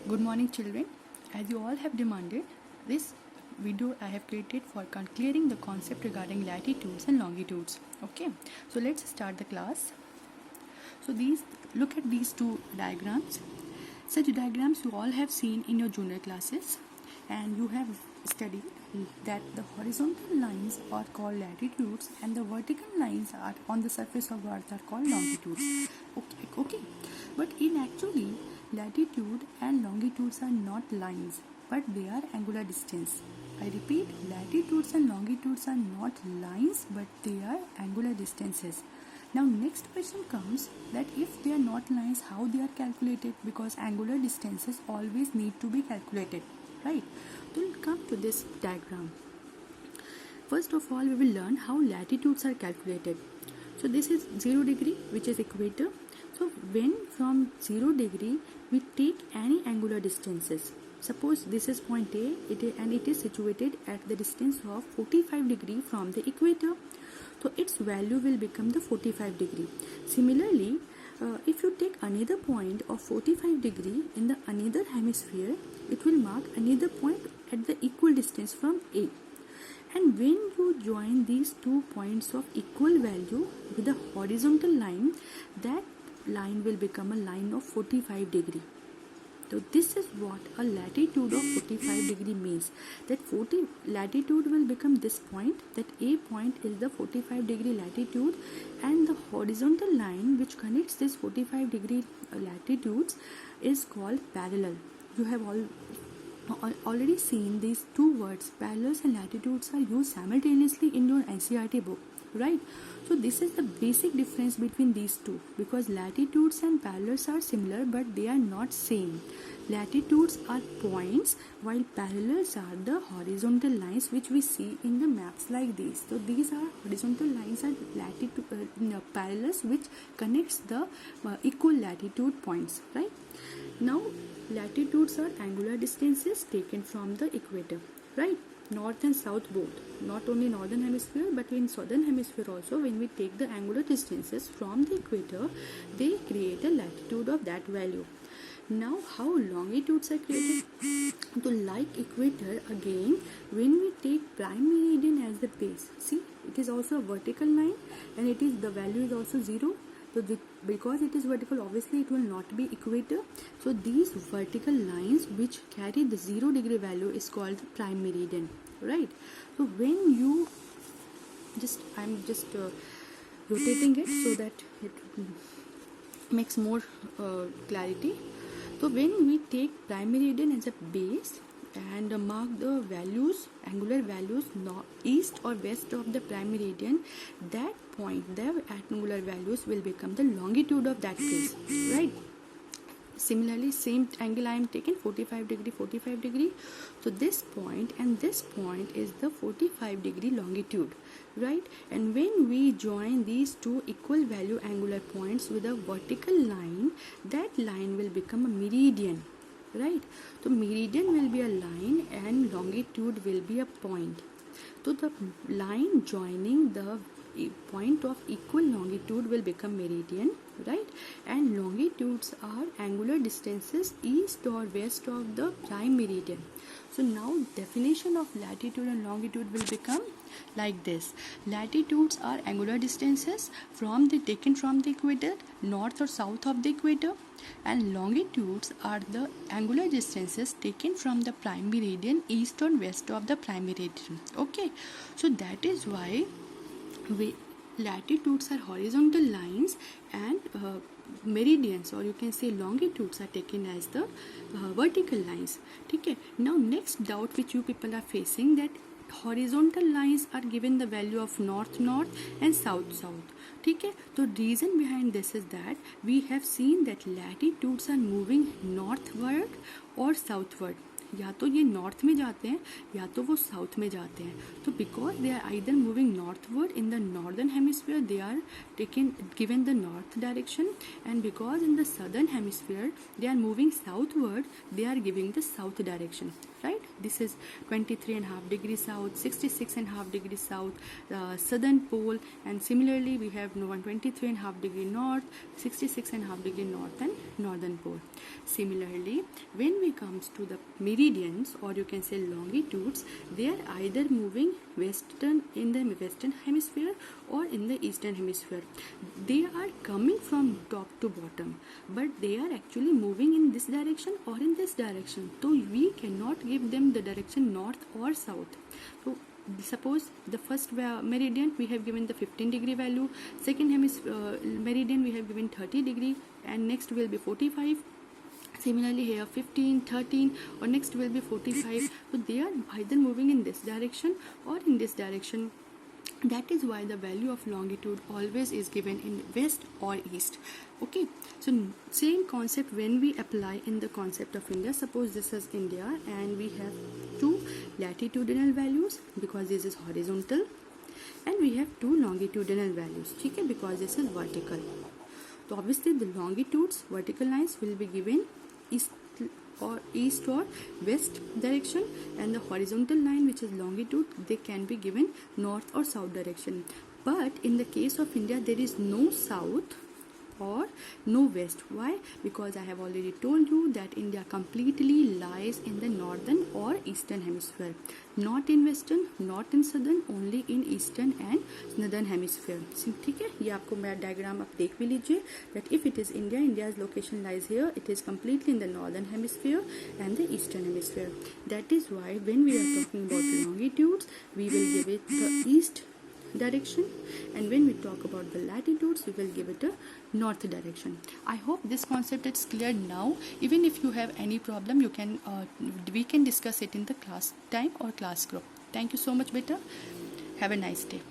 Good morning, children. As you all have demanded, this video I have created for clearing the concept regarding latitudes and longitudes. Okay, so let's start the class. So look at these two diagrams. Such diagrams you all have seen in your junior classes, and you have studied that the horizontal lines are called latitudes and the vertical lines are on the surface of Earth are called longitudes. Okay. But in actually, latitude and longitudes are not lines, but they are angular distance. I repeat, latitudes and longitudes are not lines, but they are angular distances. Now next question comes that if they are not lines, how they are calculated, because angular distances always need to be calculated, right? So we'll come to this diagram. First of all, we will learn how latitudes are calculated. So this is 0 degree, which is equator. So when from 0 degree we take any angular distances, suppose this is point A and it is situated at the distance of 45 degree from the equator, so its value will become the 45 degree. Similarly, if you take another point of 45 degree in the another hemisphere, it will mark another point at the equal distance from A. And when you join these 2 points of equal value with a horizontal line, that line will become a line of 45 degree. So this is what a latitude of 45 degree means. That latitude will become this point, that A point is the 45 degree latitude, and the horizontal line which connects this 45 degree latitudes is called parallel. You have already seen these two words, parallels and latitudes, are used simultaneously in your NCERT book, right? So this is the basic difference between these two, because latitudes and parallels are similar but they are not same. Latitudes are points while parallels are the horizontal lines which we see in the maps like these. So these are horizontal lines and parallels which connects the equal latitude points, right? Now latitudes are angular distances taken from the equator, right? North and south both, not only northern hemisphere but in southern hemisphere also, when we take the angular distances from the equator, they create a latitude of that value. Now how longitudes are created? So like equator, again when we take prime meridian as the base, see it is also a vertical line and it is the value is also 0. So because it is vertical, obviously it will not be equator. So these vertical lines which carry the 0 degree value is called the prime meridian, right? So when you I'm just rotating it so that it makes more clarity. So when we take prime meridian as a base and mark the values, angular values, east or west of the prime meridian, that point, the angular values will become the longitude of that place, right? Similarly, same angle I am taking, 45 degree. So this point and this point is the 45 degree longitude, right? And when we join these two equal value angular points with a vertical line, that line will become a meridian, right? So meridian will be a line and longitude will be a point. So the line joining the point of equal longitude will become meridian, right? And longitudes are angular distances east or west of the prime meridian. So now definition of latitude and longitude will become like this. Latitudes are angular distances taken from the equator, north or south of the equator, and longitudes are the angular distances taken from the prime meridian, east or west of the prime meridian. Okay, so that is why latitudes are horizontal lines and meridians, or you can say longitudes, are taken as the vertical lines. Okay. Now next doubt which you people are facing, that horizontal lines are given the value of north and south. Okay. So reason behind this is that we have seen that latitudes are moving northward or southward. या तो ये north में जाते हैं या तो वो south में जाते हैं. तो because they are either moving northward in the northern hemisphere they are taken given the north direction, and because in the southern hemisphere they are moving southward, they are giving the south direction, right? This is 23.5 degrees south, 66.5 degrees south, southern pole, and similarly we have 123.5 degree north, 66.5 degree north and northern pole. Similarly, when we comes to the meridians, or you can say longitudes, they are either moving western in the western hemisphere or in the eastern hemisphere. They are coming from top to bottom, but they are actually moving in this direction or in this direction. So we cannot give them the direction north or south. So suppose the first meridian we have given the 15 degree value, second meridian we have given 30 degree, and next will be 45. Similarly here 15, 13, or next will be 45. So they are either moving in this direction or in this direction. That is why the value of longitude always is given in west or east. Okay, so same concept when we apply in the concept of India. Suppose this is India and we have two latitudinal values because this is horizontal, and we have two longitudinal values, okay, because this is vertical. So obviously the longitudes, vertical lines, will be given east or west direction, and the horizontal line, which is longitude, they can be given north or south direction. But in the case of India, there is no south or no west. Why? Because I have already told you that India completely lies in the northern or eastern hemisphere, not in western, not in southern, only in eastern and northern hemisphere. ठीक है, ये आपको मैं diagram आप देख भी लीजिए that if it is India, India's location lies here. It is completely in the northern hemisphere and the eastern hemisphere. That is why when we are talking about longitudes, we will give it the east direction, and when we talk about the latitudes, we will give it a north direction. I hope this concept is clear now. Even if you have any problem, you can we can discuss it in the class time or class group. Thank you so much, beta. Have a nice day.